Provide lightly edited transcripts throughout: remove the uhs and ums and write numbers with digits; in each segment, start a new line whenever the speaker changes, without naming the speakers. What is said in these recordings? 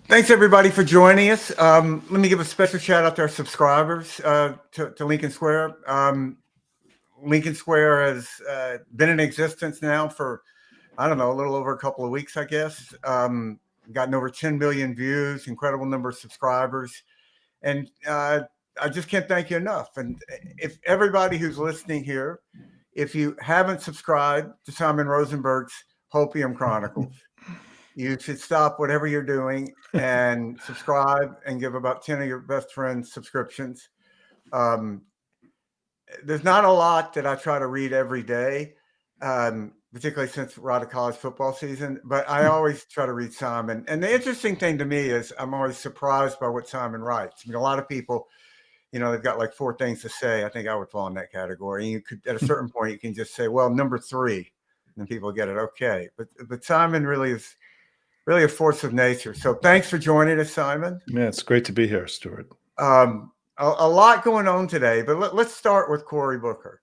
Thanks everybody for joining us. Let me give a special shout out to our subscribers to Lincoln Square. Lincoln Square has been in existence now for, I don't know, a little over a couple of weeks, I guess. Gotten over 10 million views, incredible number of subscribers. And I just can't thank you enough. And if everybody who's listening here, if you haven't subscribed to Simon Rosenberg's Hopium Chronicles, you should stop whatever you're doing and subscribe and give about 10 of your best friends subscriptions. Um, there's not a lot that I try to read every day, particularly since we're out of college football season, but I always try to read Simon. And the interesting thing to me is I'm always surprised by what Simon writes. I mean, a lot of people, they've got like 4 things to say. I think I would fall in that category. And you could, at a certain point, you can just say, well, number 3, and people get it. Okay. But Simon really is really a force of nature. So thanks for joining us, Simon.
Yeah, it's great to be here, Stuart.
A lot going on today, but let's start with Cory Booker.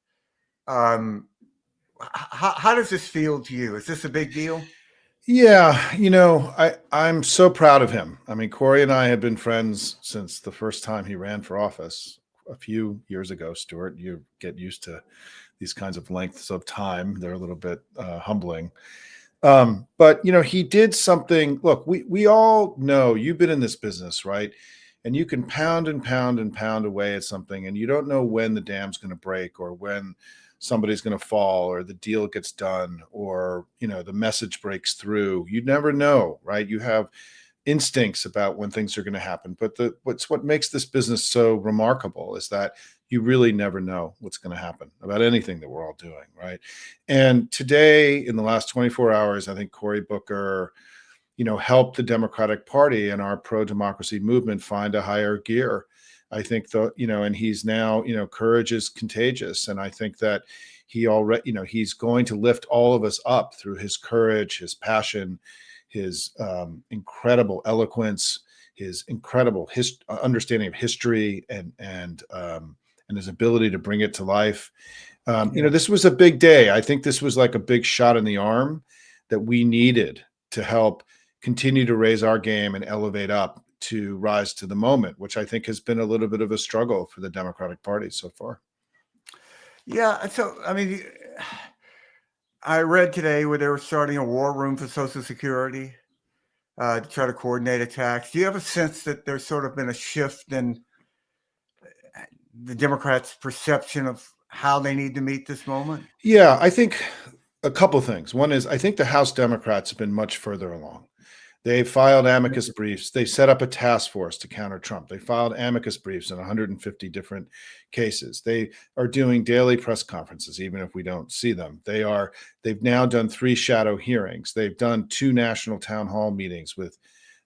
How does this feel to you? Is this a big deal?
Yeah, I'm so proud of him. I mean, Cory and I have been friends since the first time he ran for office a few years ago, Stuart. You get used to these kinds of lengths of time. They're a little bit humbling. But he did something. Look, we all know, you've been in this business, right? And you can pound and pound and pound away at something, and you don't know when the dam's going to break, or when somebody's going to fall, or the deal gets done, or the message breaks through. You never know, right? You have instincts about when things are going to happen. But what makes this business so remarkable is that you really never know what's going to happen about anything that we're all doing, right? And today, in the last 24 hours, I think Cory Booker, helped the Democratic Party and our pro-democracy movement find a higher gear. I think and he's now, courage is contagious. And I think that he already, he's going to lift all of us up through his courage, his passion, his incredible eloquence, his incredible understanding of history, and his ability to bring it to life. This was a big day. I think this was like a big shot in the arm that we needed to help continue to raise our game and elevate up to rise to the moment, which I think has been a little bit of a struggle for the Democratic Party so far.
Yeah. So, I mean, I read today where they were starting a war room for Social Security to try to coordinate attacks. Do you have a sense that there's sort of been a shift in the Democrats' perception of how they need to meet this moment?
Yeah, I think a couple of things. One is, I think the House Democrats have been much further along. They filed amicus briefs. They set up a task force to counter Trump. They filed amicus briefs in 150 different cases. They are doing daily press conferences, even if we don't see them. They've now done 3 shadow hearings. They've done 2 national town hall meetings with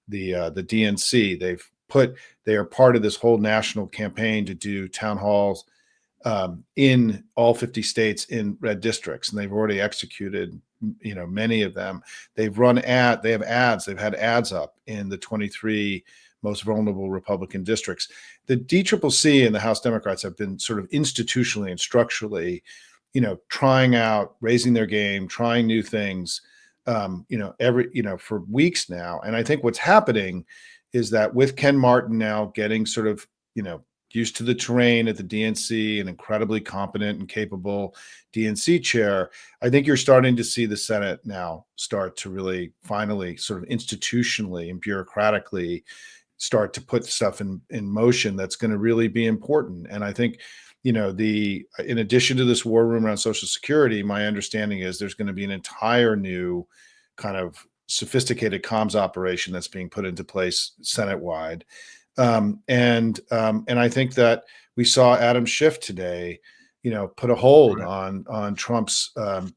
the DNC. They are part of this whole national campaign to do town halls in all 50 states in red districts, and they've already executed many of them. They have ads. They've had ads up in the 23 most vulnerable Republican districts. The DCCC and the House Democrats have been sort of institutionally and structurally, trying out, raising their game, trying new things, for weeks now. And I think what's happening is that with Ken Martin now getting sort of, used to the terrain at the DNC, an incredibly competent and capable DNC chair, I think you're starting to see the Senate now start to really finally sort of institutionally and bureaucratically start to put stuff in motion that's going to really be important. And I think, in addition to this war room around Social Security, my understanding is there's going to be an entire new kind of sophisticated comms operation that's being put into place Senate-wide. And I think that we saw Adam Schiff today, put a hold on Trump's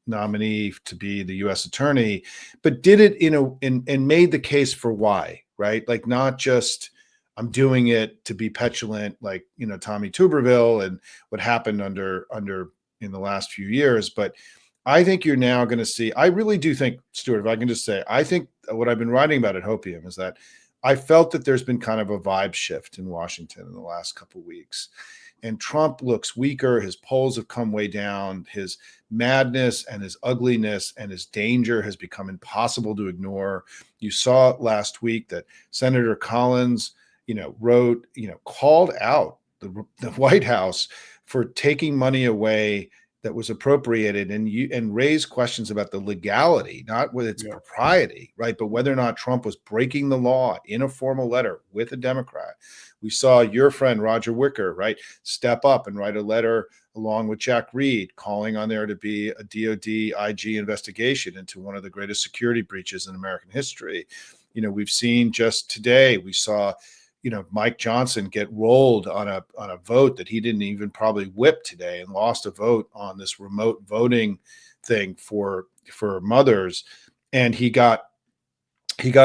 nominee to be the U.S. attorney, but did it, and made the case for why, right? Like, not just I'm doing it to be petulant, like, Tommy Tuberville and what happened under in the last few years, but I think you're now going to see. I really do think, Stuart, if I can just say, I think what I've been writing about at Hopium is that I felt that there's been kind of a vibe shift in Washington in the last couple of weeks. and Trump looks weaker. His polls have come way down. His madness and his ugliness and his danger has become impossible to ignore. You saw last week that Senator Collins, called out the White House for taking money away that was appropriated and raised questions about the legality, not with its propriety, right? But whether or not Trump was breaking the law in a formal letter with a Democrat. We saw your friend Roger Wicker, right, step up and write a letter along with Jack Reed, calling on there to be a DOD IG investigation into one of the greatest security breaches in American history. We've seen just today, we saw Mike Johnson get rolled on a vote that he didn't even probably whip today, and lost a vote on this remote voting thing for mothers. And he got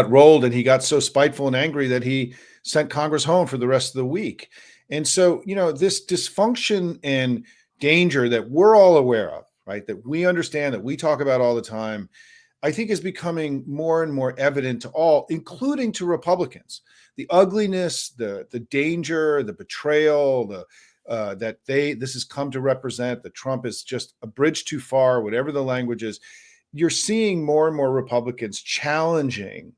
rolled, and he got so spiteful and angry that he sent Congress home for the rest of the week. And so, this dysfunction and danger that we're all aware of, right, that we understand, that we talk about all the time, I think is becoming more and more evident to all, including to Republicans. The ugliness, the danger, the betrayal, that this has come to represent, that Trump is just a bridge too far, whatever the language is. You're seeing more and more Republicans challenging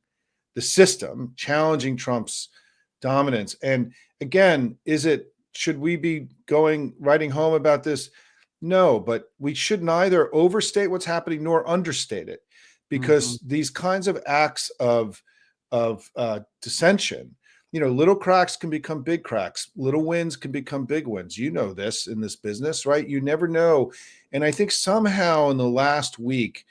the system, challenging Trump's dominance. And again, should we be writing home about this? No, but we should neither overstate what's happening nor understate it, because these kinds of acts of dissension, little cracks can become big cracks. Little wins can become big wins. You know this in this business, right? You never know. And I think somehow in the last week,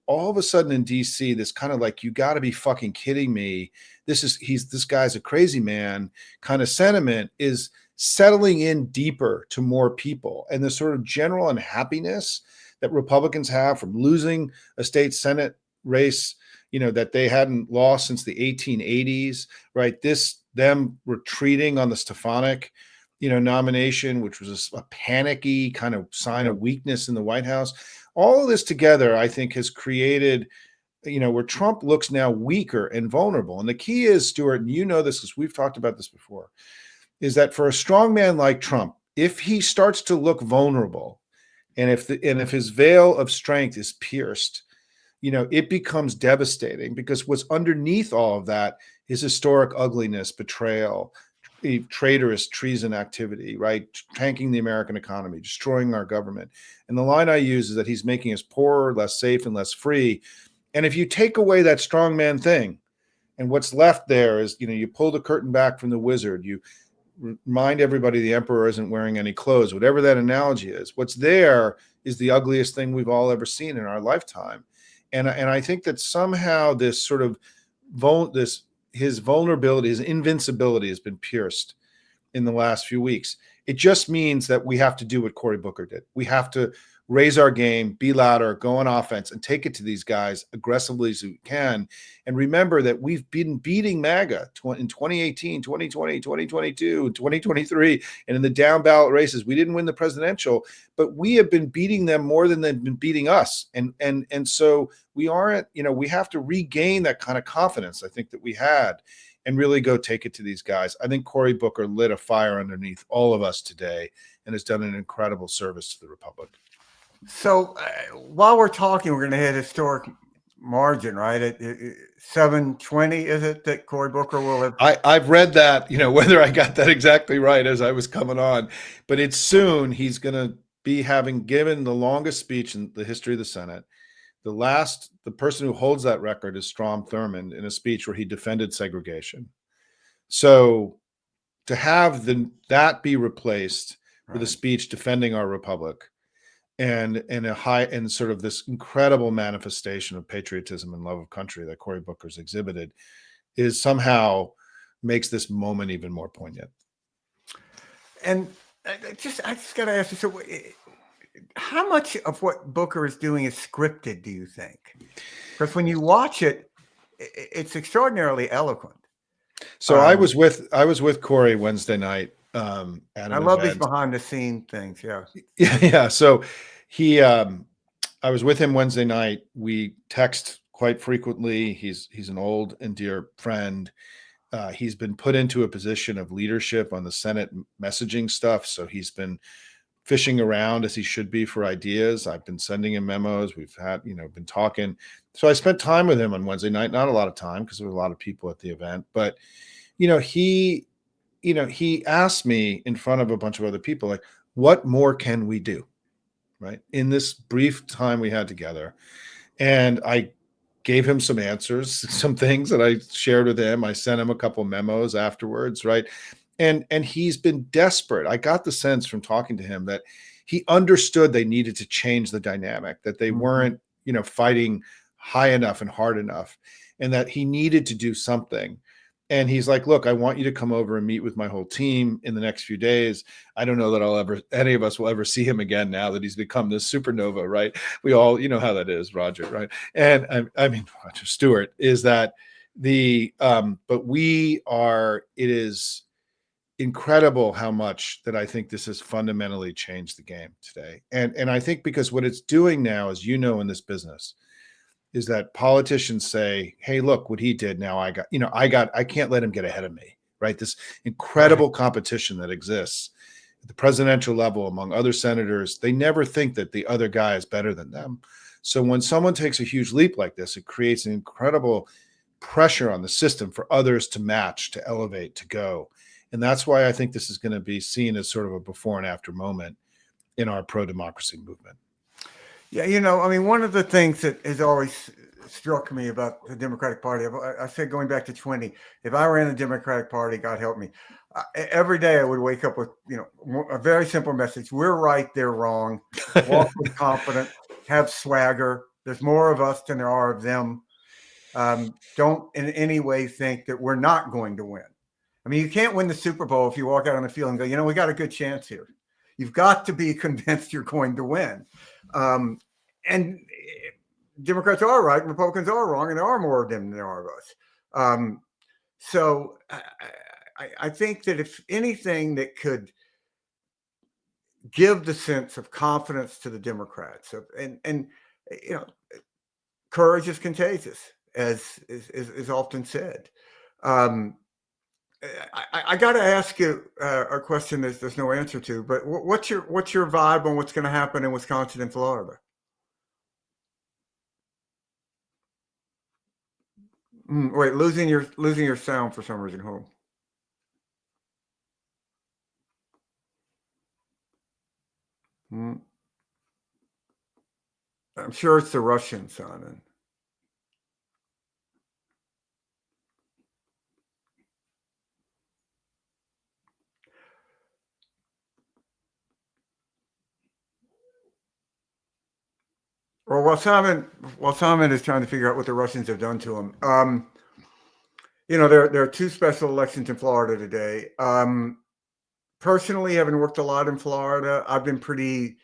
all of a sudden in DC, this kind of like, you got to be fucking kidding me. This guy's a crazy man kind of sentiment is settling in deeper to more people. And the sort of general unhappiness that Republicans have from losing a state Senate race, that they hadn't lost since the 1880s, right? Them retreating on the Stefanik, nomination, which was a panicky kind of sign of weakness in the White House. All of this together, I think, has created, where Trump looks now weaker and vulnerable. And the key is, Stuart, and you know this because we've talked about this before, is that for a strong man like Trump, if he starts to look vulnerable, and if his veil of strength is pierced, it becomes devastating, because what's underneath all of that is historic ugliness, betrayal, traitorous treason activity, right? Tanking the American economy, destroying our government. And the line I use is that he's making us poorer, less safe, and less free. And if you take away that strongman thing, and what's left there is, you pull the curtain back from the wizard, you remind everybody the emperor isn't wearing any clothes, whatever that analogy is. What's there is the ugliest thing we've all ever seen in our lifetime. And I think that somehow this sort of his vulnerability, his invincibility has been pierced in the last few weeks. It just means that we have to do what Cory Booker did. We have to raise our game, be louder, go on offense, and take it to these guys aggressively as we can. And remember that we've been beating MAGA in 2018, 2020, 2022, 2023, and in the down ballot races. We didn't win the presidential, but we have been beating them more than they've been beating us. And so we aren't, we have to regain that kind of confidence, I think, that we had, and really go take it to these guys. I think Cory Booker lit a fire underneath all of us today and has done an incredible service to the Republic.
So while we're talking, we're going to hit historic margin, right? At 720, is it that Cory Booker will have?
I've read that, whether I got that exactly right as I was coming on, but it's soon. He's going to be having given the longest speech in the history of the Senate. The person who holds that record is Strom Thurmond, in a speech where he defended segregation. So to have that be replaced with a speech defending our republic, and sort of this incredible manifestation of patriotism and love of country that Cory Booker's exhibited, is somehow makes this moment even more poignant.
And I just got to ask you, so how much of what Booker is doing is scripted, do you think? Because when you watch it, it's extraordinarily eloquent.
So I was with Cory Wednesday night.
I love these behind the scene things.
Yeah. So I was with him Wednesday night. We text quite frequently. He's an old and dear friend. He's been put into a position of leadership on the Senate messaging stuff. So he's been fishing around as he should be for ideas. I've been sending him memos. We've had, been talking. So I spent time with him on Wednesday night, not a lot of time because there were a lot of people at the event, but he asked me in front of a bunch of other people, like, what more can we do? Right. In this brief time we had together. And I gave him some answers, some things that I shared with him. I sent him a couple memos afterwards, right? And he's been desperate. I got the sense from talking to him that he understood they needed to change the dynamic, that they weren't, fighting high enough and hard enough, and that he needed to do something. And he's like, look, I want you to come over and meet with my whole team in the next few days. I don't know that any of us will ever see him again now that he's become this supernova, right? We all, how that is, Roger, right? And I mean, Roger Stuart is that but it is incredible how much that I think this has fundamentally changed the game today. And I think because what it's doing now, as in this business, is that politicians say, hey, look what he did. Now I can't let him get ahead of me, right? This incredible competition that exists at the presidential level among other senators. They never think that the other guy is better than them. So when someone takes a huge leap like this, it creates an incredible pressure on the system for others to match, to elevate, to go. And that's why I think this is going to be seen as sort of a before and after moment in our pro-democracy movement.
Yeah, one of the things that has always struck me about the Democratic Party, I said going back to 20, if I ran the Democratic Party, God help me, every day I would wake up with, a very simple message. We're right, they're wrong. Walk with confidence, have swagger. There's more of us than there are of them. Don't in any way think that we're not going to win. You can't win the Super Bowl if you walk out on the field and go, we got a good chance here. You've got to be convinced you're going to win. And Democrats are right, Republicans are wrong, and there are more of them than there are of us. So I think that if anything that could give the sense of confidence to the Democrats, and courage is contagious, as is often said. I got to ask you a question that there's no answer to, but what's your vibe on what's going to happen in Wisconsin and Florida? Wait, losing your sound for some reason. Hold on. I'm sure it's the Russian sounding. Well, while Simon is trying to figure out what the Russians have done to him, there are two special elections in Florida today. Personally, having worked a lot in Florida, I've been pretty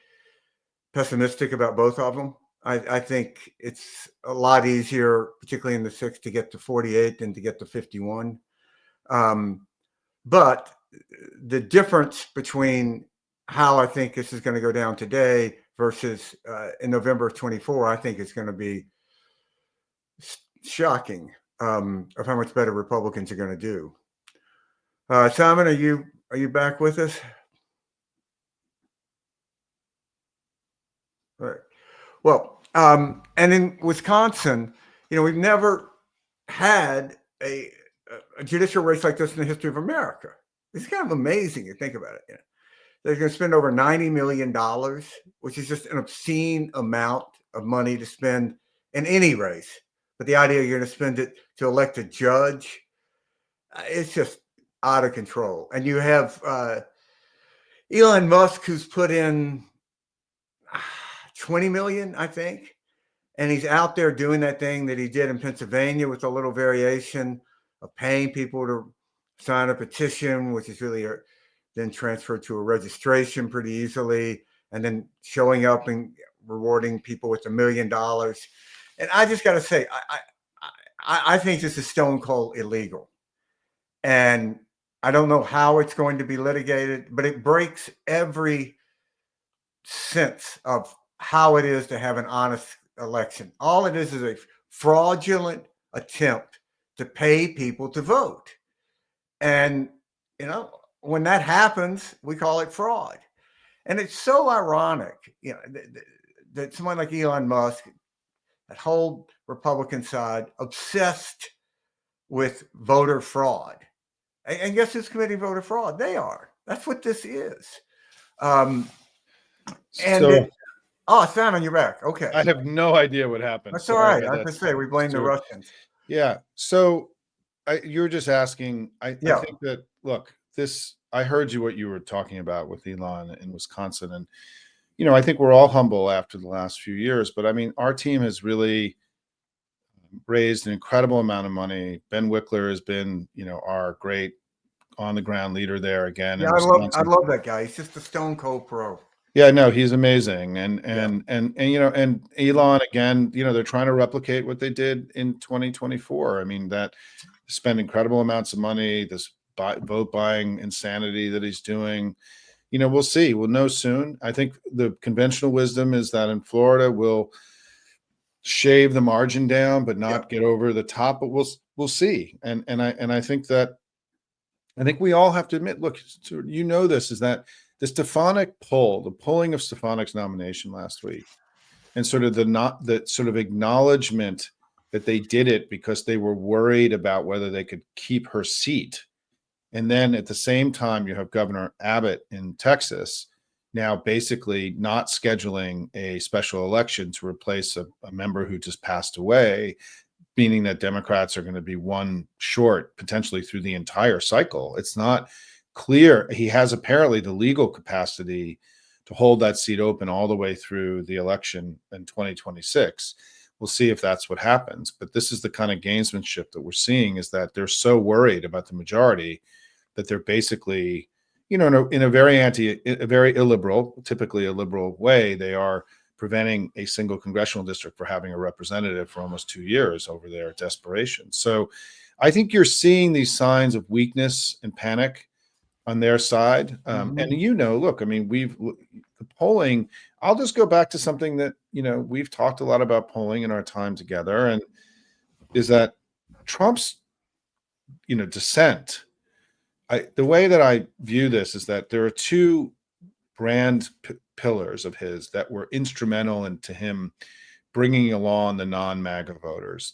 pessimistic about both of them. I think it's a lot easier, particularly in the 6, to get to 48 than to get to 51. But the difference between how I think this is going to go down today versus in November of 24, I think it's going to be shocking of how much better Republicans are going to do. Simon, are you back with us? All right. Well, and in Wisconsin, we've never had a judicial race like this in the history of America. It's kind of amazing to think about it. They're going to spend over $90 million, which is just an obscene amount of money to spend in any race. But the idea you're going to spend it to elect a judge, it's just out of control. And you have Elon Musk, who's put in 20 million, I think. And he's out there doing that thing that he did in Pennsylvania with a little variation of paying people to sign a petition, which is really then transferred to a registration pretty easily, and then showing up and rewarding people with $1 million. And I just got to say, I think this is stone cold illegal. And I don't know how it's going to be litigated, but it breaks every sense of how it is to have an honest election. All it is a fraudulent attempt to pay people to vote. And, when that happens, we call it fraud. And it's so ironic, that someone like Elon Musk, that whole Republican side, obsessed with voter fraud. And guess who's committing voter fraud? They are. That's what this is. And
So
Simon, you're back. Okay.
I have no idea what happened.
That's all
Sorry
right.
about
I
that,
can say we blame the
Stuart.
Russians.
Yeah. So you're just asking. I think that, look, I heard what you were talking about with Elon in Wisconsin. And, I think we're all humble after the last few years. But I mean, our team has really raised an incredible amount of money. Ben Wickler has been, our great on the ground leader there again.
Yeah, I love that guy. He's just a stone cold pro.
Yeah, no, he's amazing. And Elon, again, they're trying to replicate what they did in 2024. I mean, that spend incredible amounts of money, this vote buying insanity that he's doing. We'll see. We'll know soon. I think the conventional wisdom is that in Florida, we'll shave the margin down, but not get over the top. But we'll see. And I think we all have to admit, look, this is that the Stefanik poll, the polling of Stefanik's nomination last week, and sort of the sort of acknowledgement that they did it because they were worried about whether they could keep her seat. And then at the same time, you have Governor Abbott in Texas now basically not scheduling a special election to replace a member who just passed away, meaning that Democrats are going to be one short potentially through the entire cycle. It's not clear. He has apparently the legal capacity to hold that seat open all the way through the election in 2026. We'll see if that's what happens. But this is the kind of gamesmanship that we're seeing, is that they're so worried about the majority that they're basically, in a very illiberal, typically a liberal way, they are preventing a single congressional district for having a representative for almost 2 years over their desperation. So I think you're seeing these signs of weakness and panic on their side. And look, I mean, the polling, I'll just go back to something that, we've talked a lot about polling in our time together, and is that Trump's, descent. The way that I view this is that there are two brand pillars of his that were instrumental into him bringing along the non-MAGA voters,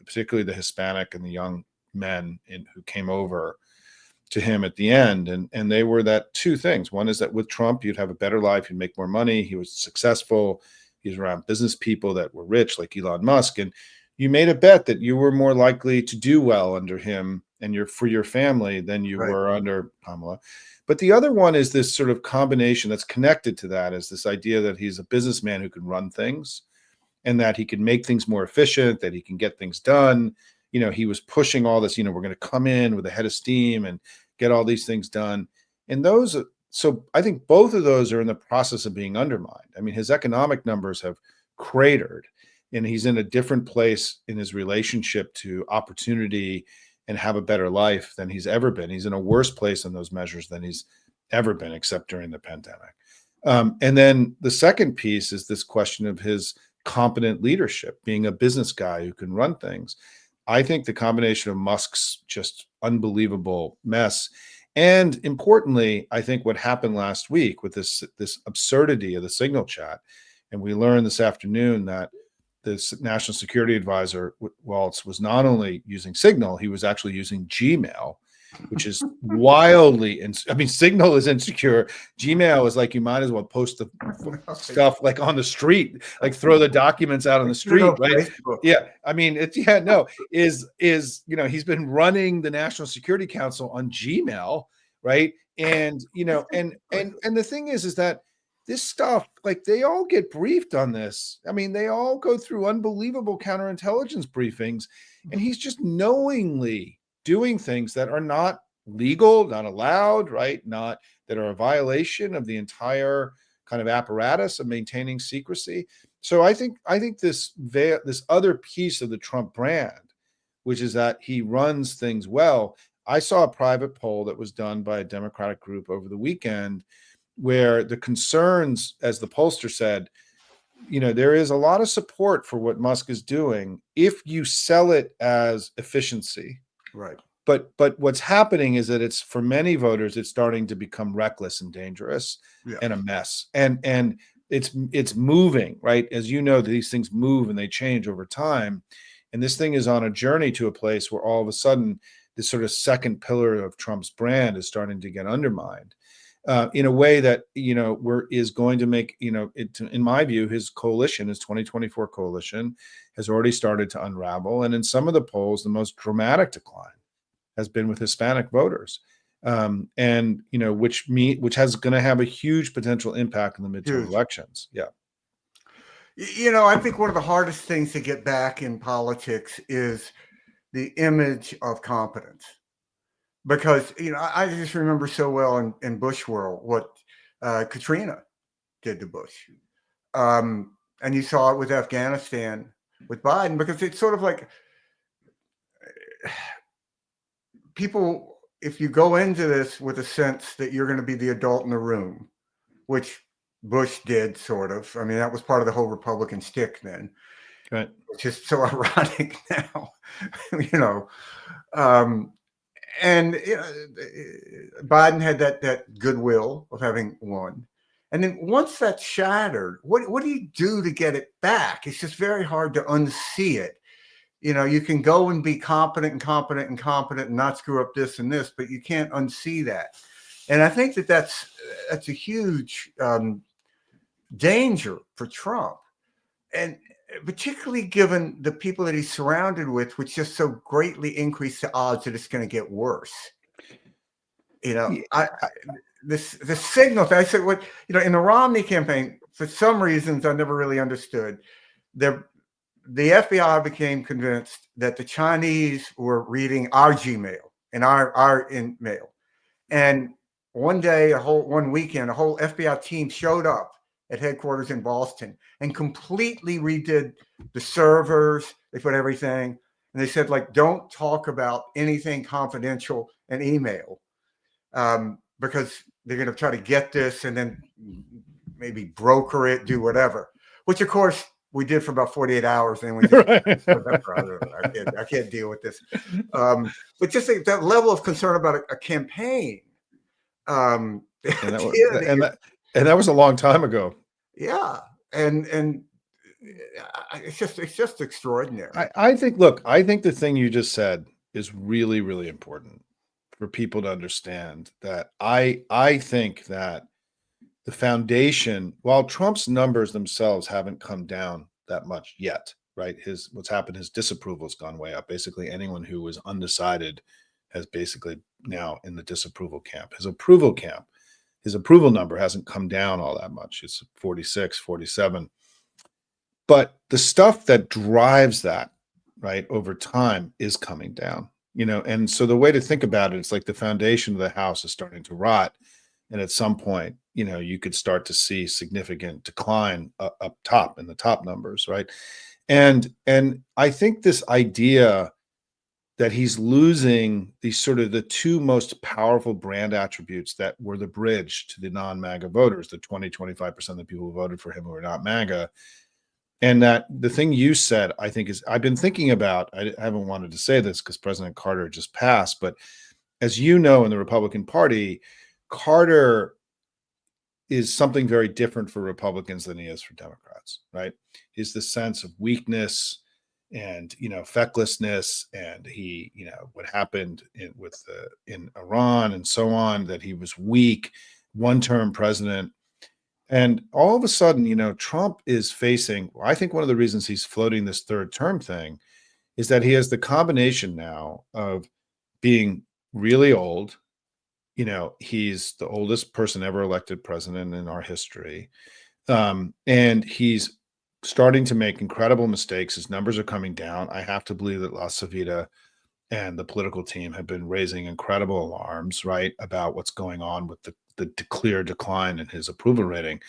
particularly the Hispanic and the young men who came over to him at the end. And they were that two things. One is that with Trump, you'd have a better life, you'd make more money. He was successful. He was around business people that were rich, like Elon Musk. And you made a bet that you were more likely to do well under him and for your family than you were under Kamala. But the other one is this sort of combination that's connected to that, is this idea that he's a businessman who can run things and that he can make things more efficient, that he can get things done. He was pushing all this, we're going to come in with a head of steam and get all these things done. And so I think both of those are in the process of being undermined. I mean, his economic numbers have cratered, and he's in a different place in his relationship to opportunity and have a better life than he's ever been. He's in a worse place in those measures than he's ever been, except during the pandemic. And then the second piece is this question of his competent leadership, being a business guy who can run things. I think the combination of Musk's just unbelievable mess, and importantly, I think what happened last week with this absurdity of the Signal chat, and we learned this afternoon that this national security advisor, Waltz, was not only using Signal, he was actually using Gmail, which is wildly, Signal is insecure. Gmail is like, you might as well post the stuff like on the street, like throw the documents out on the street, right? Yeah. I mean, he's been running the National Security Council on Gmail, right? And, and the thing is that this stuff, like, they all get briefed on this. I mean, they all go through unbelievable counterintelligence briefings, and he's just knowingly doing things that are not legal, not allowed, right? Not that are a violation of the entire kind of apparatus of maintaining secrecy. So I think this other piece of the Trump brand, which is that he runs things well. I saw a private poll that was done by a Democratic group over the weekend, where the concerns, as the pollster said, there is a lot of support for what Musk is doing if you sell it as efficiency.
Right.
But what's happening is that it's, for many voters, it's starting to become reckless and dangerous and a mess. And it's moving, right? As you know, these things move and they change over time. And this thing is on a journey to a place where all of a sudden this sort of second pillar of Trump's brand is starting to get undermined in a way that, is going to make, in my view, his coalition, his 2024 coalition, has already started to unravel. And in some of the polls, the most dramatic decline has been with Hispanic voters, which has going to have a huge potential impact in the midterm elections. Yeah.
I think one of the hardest things to get back in politics is the image of competence, because I just remember so well in Bush world what Katrina did to Bush, and you saw it with Afghanistan with Biden, because it's sort of like people, if you go into this with a sense that you're going to be the adult in the room, which Bush did, sort of. I mean, that was part of the whole Republican shtick then.
Right.
Which is so ironic now, and Biden had that goodwill of having won, and then once that's shattered, what do you do to get it back? It's just very hard to unsee it. You can go and be competent and not screw up this and this, but you can't unsee that. And I think that's a huge danger for Trump, and particularly given the people that he's surrounded with, which just so greatly increase the odds that it's going to get worse. The signal I said, in the Romney campaign, for some reasons I never really understood, the FBI became convinced that the Chinese were reading our Gmail and our mail, and one weekend, a whole FBI team showed up at headquarters in Boston and completely redid the servers. They put everything, and they said, don't talk about anything confidential in email, because they're going to try to get this and then maybe broker it, do whatever, which of course we did for about 48 hours. And we just, I can't deal with this. But just that level of concern about a campaign.
And that was a long time ago.
Yeah. And it's just extraordinary.
I think the thing you just said is really, really important for people to understand, that I think that the foundation, while Trump's numbers themselves haven't come down that much yet, right? What's happened, his disapproval has gone way up. Basically, anyone who was undecided has basically now in the disapproval camp. His approval number hasn't come down all that much. It's 46, 47. But the stuff that drives that, right, over time is coming down, and so the way to think about it, it's like the foundation of the house is starting to rot. And at some point, you could start to see significant decline up top in the top numbers, right? And I think this idea that he's losing these sort of the two most powerful brand attributes that were the bridge to the non-MAGA voters, the 20-25% of the people who voted for him who are not MAGA. And that the thing you said, I think, is, I've been thinking about, I haven't wanted to say this because President Carter just passed, but as you know, in the Republican Party, Carter is something very different for Republicans than he is for Democrats, right? He's the sense of weakness and, fecklessness, and he, what happened in Iran and so on, that he was weak, one-term president. And all of a sudden, Trump is facing, I think one of the reasons he's floating this third term thing is that he has the combination now of being really old. He's the oldest person ever elected president in our history. And he's starting to make incredible mistakes. His numbers are coming down. I have to believe that La Savita and the political team have been raising incredible alarms, right, about what's going on with the clear decline in his approval rating.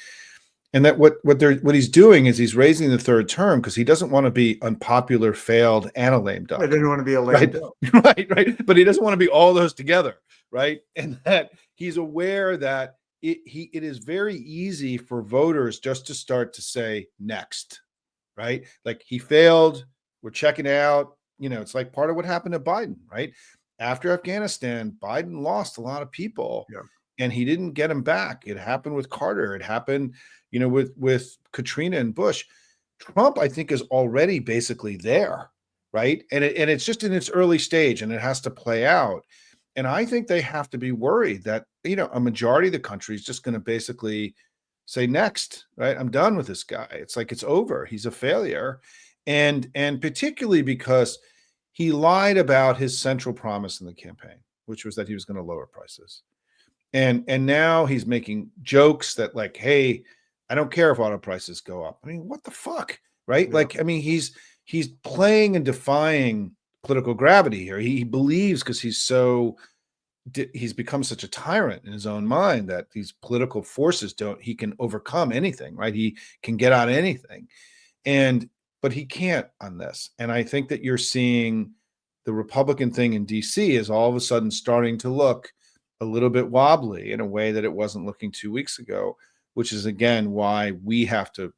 And that what he's doing is he's raising the third term because he doesn't want to be unpopular, failed, and a lame duck.
I didn't want to be a lame duck.
Right. But he doesn't want to be all those together, right? And that he's aware that it is very easy for voters just to start to say next, right? Like, he failed, we're checking out. It's like part of what happened to Biden, right? after Afghanistan, Biden lost a lot of people,
Yeah.
and he didn't get them back. It happened with Carter. It happened, with Katrina and Bush. Trump, I think, is already basically there, right? And it's just in its early stage, and it has to play out. And I think they have to be worried that a majority of the country is just going to basically say, next, right? I'm done with this guy. It's like it's over. He's a failure, and particularly because he lied about his central promise in the campaign, which was that he was going to lower prices. And now he's making jokes that, like, hey, I don't care if auto prices go up. I mean, what the fuck, right?
Yeah.
Like, I mean, he's playing and defying political gravity here. He believes, because he's become such a tyrant in his own mind, that these political forces he can overcome anything, right? He can get out anything. But he can't on this. And I think that you're seeing the Republican thing in DC is all of a sudden starting to look a little bit wobbly in a way that it wasn't looking 2 weeks ago, which is, again, why we have to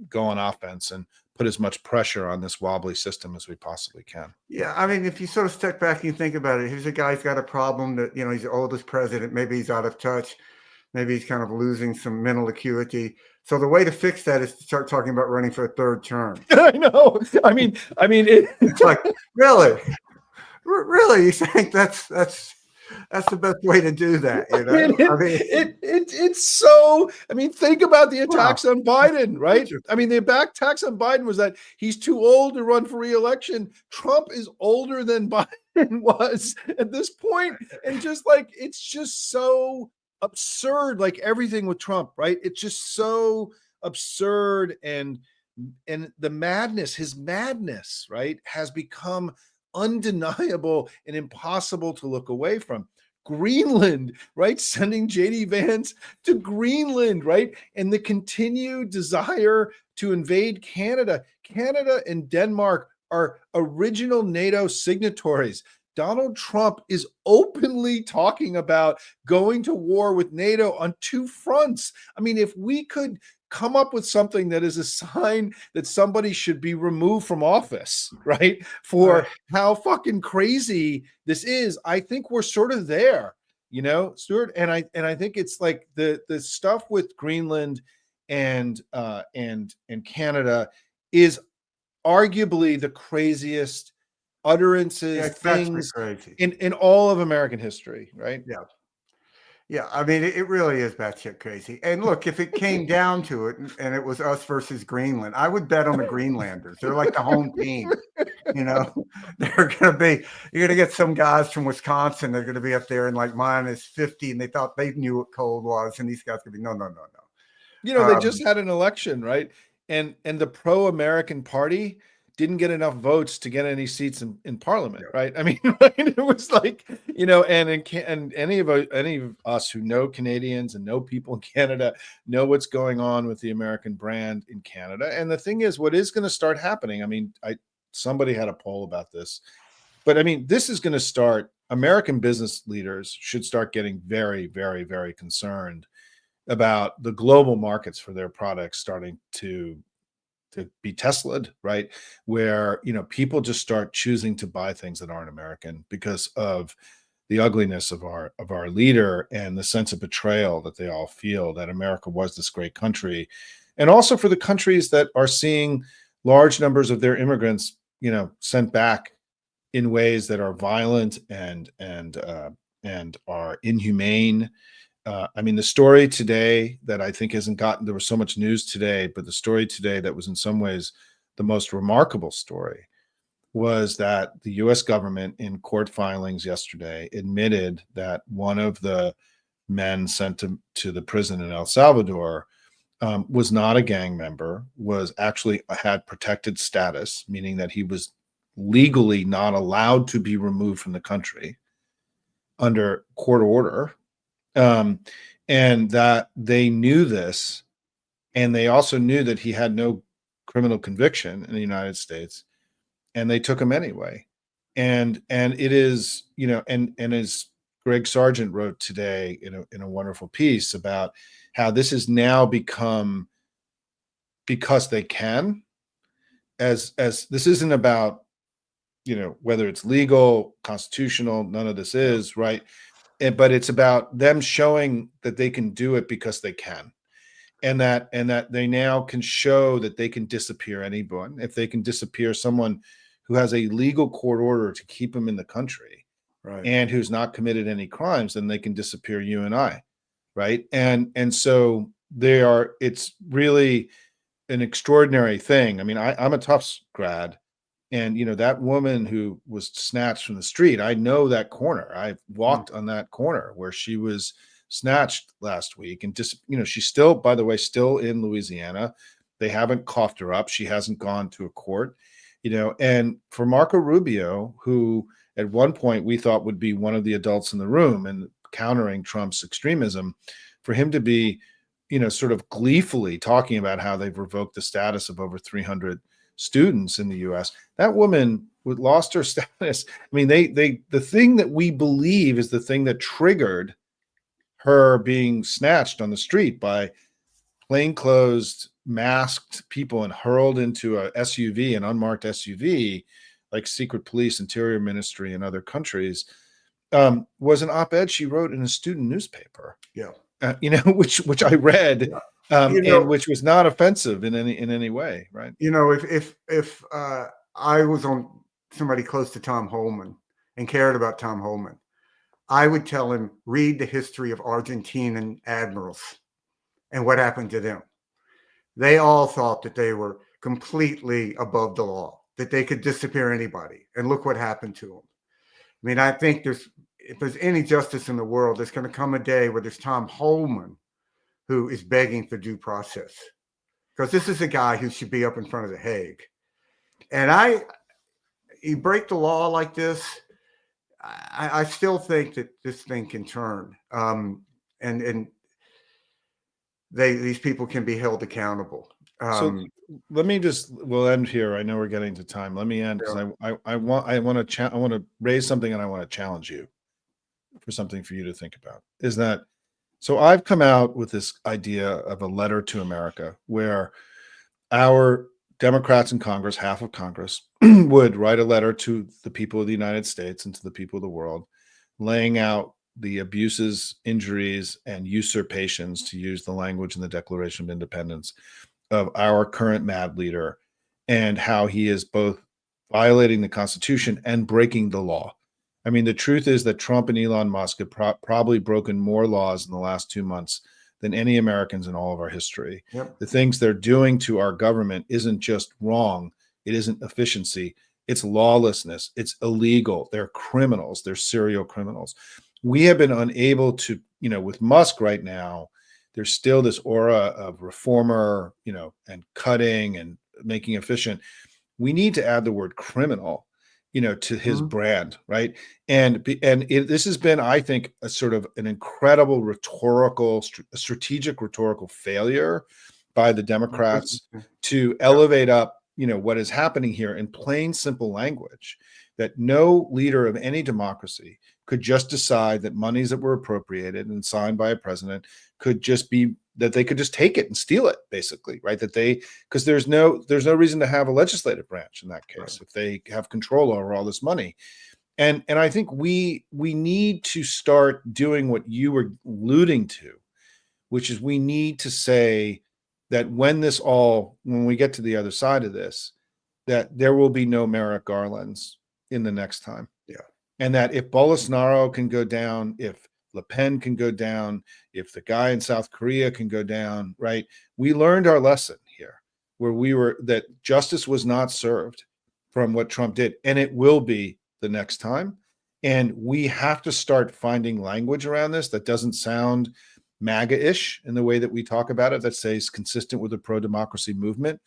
go on offense and put as much pressure on this wobbly system as we possibly can.
Yeah, I mean, if you sort of step back and you think about it, here's a guy who's got a problem that, he's the oldest president. Maybe he's out of touch. Maybe he's kind of losing some mental acuity. So the way to fix that is to start talking about running for a third term.
I know. I mean,
it's like, really, you think that's the best way to do that?
It's so. I mean, think about the attacks on Biden, right? I mean, the attacks on Biden was that he's too old to run for re-election. Trump is older than Biden was at this point, and just like, it's just so absurd. Like everything with Trump, right? It's just so absurd, and the madness, his madness, right, has become undeniable and impossible to look away from. Greenland, right? Sending JD Vance to Greenland, right? And the continued desire to invade Canada. Canada and Denmark are original NATO signatories. Donald Trump is openly talking about going to war with NATO on two fronts. I mean, if we could come up with something that is a sign that somebody should be removed from office, right, for how fucking crazy this is, I think we're sort of there, Stuart. And I think it's like the stuff with Greenland and Canada is arguably the craziest utterances, things in all of American history, right?
Yeah. Yeah, I mean, it really is batshit crazy. And look, if it came down to it and it was us versus Greenland, I would bet on the Greenlanders. They're like the home team. You're going to get some guys from Wisconsin. They're going to be up there in like -50, and they thought they knew what cold was. And these guys could be, no.
They just had an election, right? And the pro-American party didn't get enough votes to get any seats in Parliament, right? I mean, it was like, and any of us who know Canadians and know people in Canada know what's going on with the American brand in Canada. And the thing is, what is going to start happening? I mean, somebody had a poll about this, but I mean, this is going to start. American business leaders should start getting very, very, very concerned about the global markets for their products starting to be Tesla'd, right? Where, people just start choosing to buy things that aren't American because of the ugliness of our leader and the sense of betrayal that they all feel that America was this great country. And also for the countries that are seeing large numbers of their immigrants, sent back in ways that are violent and are inhumane. I mean, the story today that I think there was so much news today, but the story today that was in some ways the most remarkable story was that the U.S. government in court filings yesterday admitted that one of the men sent to the prison in El Salvador was not a gang member, was actually had protected status, meaning that he was legally not allowed to be removed from the country under court order. And that they knew this, and they also knew that he had no criminal conviction in the United States, and they took him anyway. And it is, and as Greg Sargent wrote today in a wonderful piece about how this has now become, because they can, as this isn't about whether it's legal, constitutional, none of this is, right? But it's about them showing that they can do it because they can. And that they now can show that they can disappear anyone. If they can disappear someone who has a legal court order to keep them in the country,
Right.
and who's not committed any crimes, then they can disappear you and I, right? And so it's really an extraordinary thing. I mean, I'm a Tufts grad, and that woman who was snatched from the street, I know that corner. I walked on that corner where she was snatched last week, and just she's still, by the way, still in Louisiana. They haven't coughed her up. She hasn't gone to a court, and for Marco Rubio, who at one point we thought would be one of the adults in the room and countering Trump's extremism, for him to be sort of gleefully talking about how they've revoked the status of over 300 students in the US. That woman lost her status. I mean, the thing that we believe is the thing that triggered her being snatched on the street by plainclothes, masked people and hurled into a SUV, an unmarked SUV, like secret police, interior ministry in other countries, was an op-ed she wrote in a student newspaper.
Yeah.
Which I read,
Yeah.
and which was not offensive in any way, right?
If I was on somebody close to Tom Holman and cared about Tom Holman, I would tell him, read the history of Argentinian admirals and what happened to them. They all thought that they were completely above the law, that they could disappear anybody, and look what happened to them. I mean, I think if there's any justice in the world, there's going to come a day where there's Tom Holman who is begging for due process, because this is a guy who should be up in front of the Hague. And you break the law like this, I still think that this thing can turn, and these people can be held accountable.
So we'll end here. I know we're getting to time. Let me end, because I want to raise something, and I want to challenge you for something for you to think about. Is that, so I've come out with this idea of a letter to America, where our Democrats in Congress, half of Congress, would write a letter to the people of the United States and to the people of the world, laying out the abuses, injuries, and usurpations, to use the language in the Declaration of Independence, of our current mad leader, and how he is both violating the Constitution and breaking the law. I mean, the truth is that Trump and Elon Musk have probably broken more laws in the last 2 months than any Americans in all of our history.
Yep.
The things they're doing to our government isn't just wrong. It isn't efficiency. It's lawlessness. It's illegal. They're criminals. They're serial criminals. We have been unable to, with Musk right now, there's still this aura of reformer, and cutting and making efficient. We need to add the word criminal, to his brand, right? And this has been, I think, a sort of an incredible strategic rhetorical failure by the Democrats to elevate up, what is happening here in plain, simple language, that no leader of any democracy could just decide that monies that were appropriated and signed by a president could just be, that they could just take it and steal it, basically, right? Because there's no reason to have a legislative branch in that case, right, if they have control over all this money. And I think we need to start doing what you were alluding to, which is we need to say that when we get to the other side of this, that there will be no Merrick Garlands in the next time.
Yeah.
And that if Bolsonaro can go down, if Le Pen can go down, if the guy in South Korea can go down, right? We learned our lesson here, where that justice was not served from what Trump did, and it will be the next time. And we have to start finding language around this that doesn't sound MAGA-ish in the way that we talk about it, that stays consistent with the pro-democracy movement.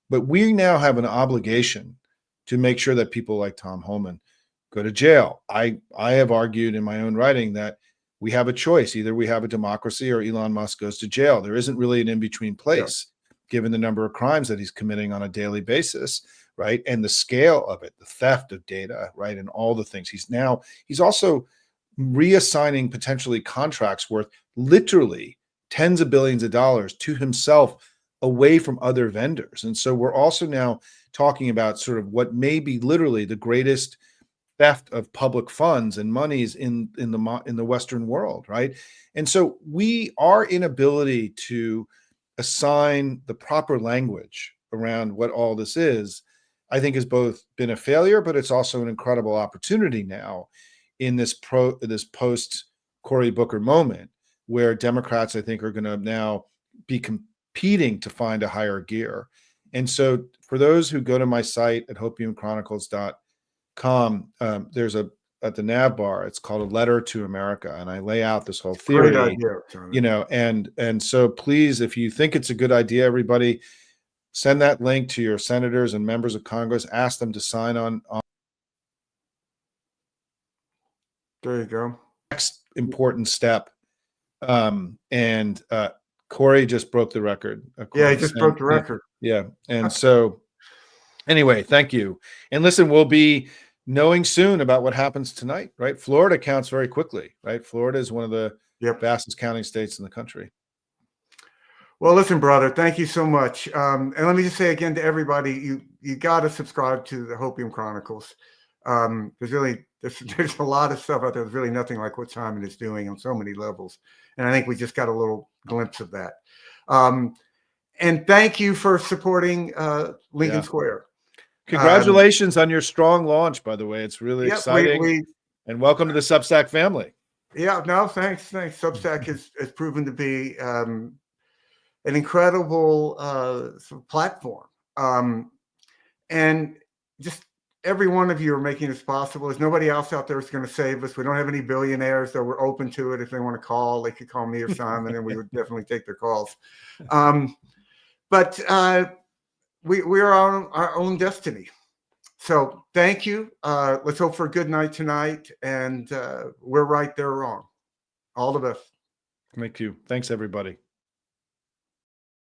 But we now have an obligation to make sure that people like Tom Holman go to jail. I have argued in my own writing that we have a choice. Either we have a democracy or Elon Musk goes to jail. There isn't really an in-between place, given the number of crimes that he's committing on a daily basis, right? And the scale of it, the theft of data, right? And all the things. He's also reassigning potentially contracts worth literally tens of billions of dollars to himself away from other vendors. And so we're also now talking about sort of what may be literally the greatest theft of public funds and monies in the Western world, right? And so our inability to assign the proper language around what all this is, I think, has both been a failure, but it's also an incredible opportunity now in this post Cory Booker moment, where Democrats, I think, are going to now be competing to find a higher gear. And so for those who go to my site at hopiumchronicles.com, there's at the nav bar, it's called A Letter to America, and I lay out this whole theory.
Great idea, Tony.
And so please, if you think it's a good idea, everybody, send that link to your senators and members of Congress. Ask them to sign on.
There you go.
Next important step. Cory just broke the record.
Yeah, he just broke the record.
Yeah. And so anyway, thank you. And listen, we'll be knowing soon about what happens tonight, right? Florida counts very quickly, right? Florida is one of the fastest counting states in the country.
Well, listen, brother, thank you so much. And let me just say again to everybody, you got to subscribe to the Hopium Chronicles. There's a lot of stuff out there. There's really nothing like what Simon is doing on so many levels. And I think we just got a little glimpse of that. And thank you for supporting Lincoln Square.
Congratulations on your strong launch, by the way. It's really exciting. And welcome to the Substack family.
Yeah, no, thanks. Substack has proven to be an incredible platform. And just every one of you are making this possible. There's nobody else out there that's going to save us. We don't have any billionaires, though we're open to it. If they want to call, they could call me or Simon, and we would definitely take their calls. But we are our own destiny. So thank you. Let's hope for a good night tonight. And we're right, they're wrong. All the best.
Thank you. Thanks, everybody.